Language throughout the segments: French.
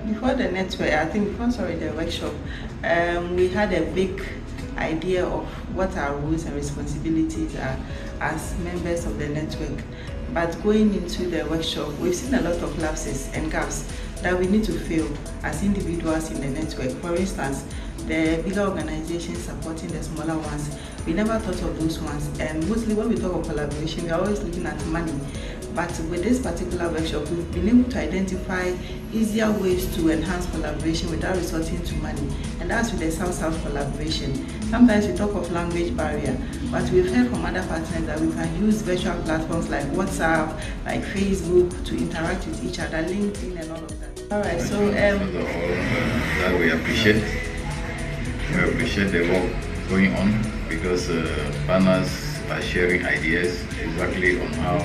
before the network, I think the workshop, we had a big idea of what our roles and responsibilities are as members of the network. But going into the workshop, we've seen a lot of lapses and gaps that we need to fill as individuals in the network. For instance, the bigger organizations supporting the smaller ones, we never thought of those ones. And mostly when we talk of collaboration, we're always looking at money. But with this particular workshop, we've been able to identify easier ways to enhance collaboration without resorting to money. And that's with the South-South collaboration. Sometimes we talk of language barrier, but we've heard from other partners that we can use virtual platforms like WhatsApp, like Facebook to interact with each other, LinkedIn and all of that. All right, so that we appreciate the work going on because partners are sharing ideas exactly on how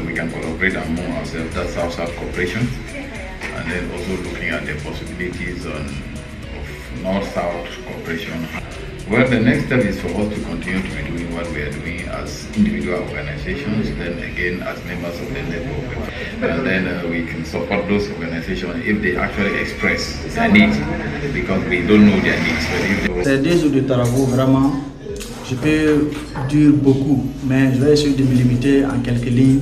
we can collaborate among ourselves. That's South-South cooperation, and then also looking at the possibilities of North-South cooperation. Well, the next step is for us to continue to be doing what we are doing as individual organizations, then again as members of the network, and then we can support those organizations if they actually express their needs, because we don't know their needs. C'est des jours de travaux, vraiment, je peux dire beaucoup, mais je vais essayer de me limiter en quelques lignes,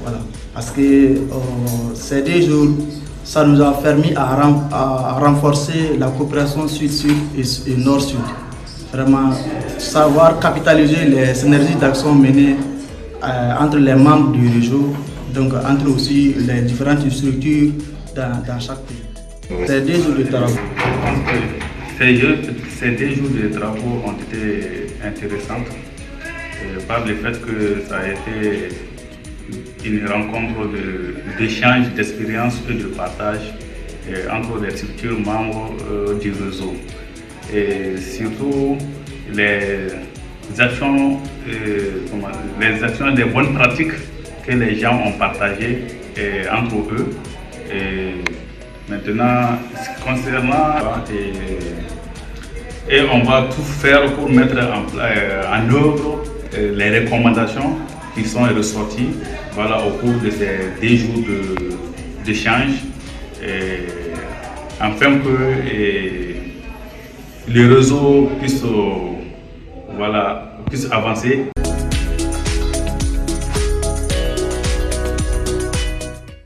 voilà, parce que ces 2 jours, ça nous a permis à renforcer la coopération sud-sud et nord-sud. Vraiment, savoir capitaliser les synergies d'action menées entre les membres du réseau, donc entre aussi les différentes structures dans chaque pays. C'est 2 jours de travaux. Ces 2 jours de travaux ont été intéressants par le fait que ça a été une rencontre d'échange d'expériences et de partage entre les structures membres du réseau. Et surtout les actions, des bonnes pratiques que les gens ont partagées entre eux. Et maintenant, concernant et on va tout faire pour mettre en œuvre les recommandations qui sont ressorties, voilà, au cours de ces 2 jours d'échange, afin que le réseau puisse avancer.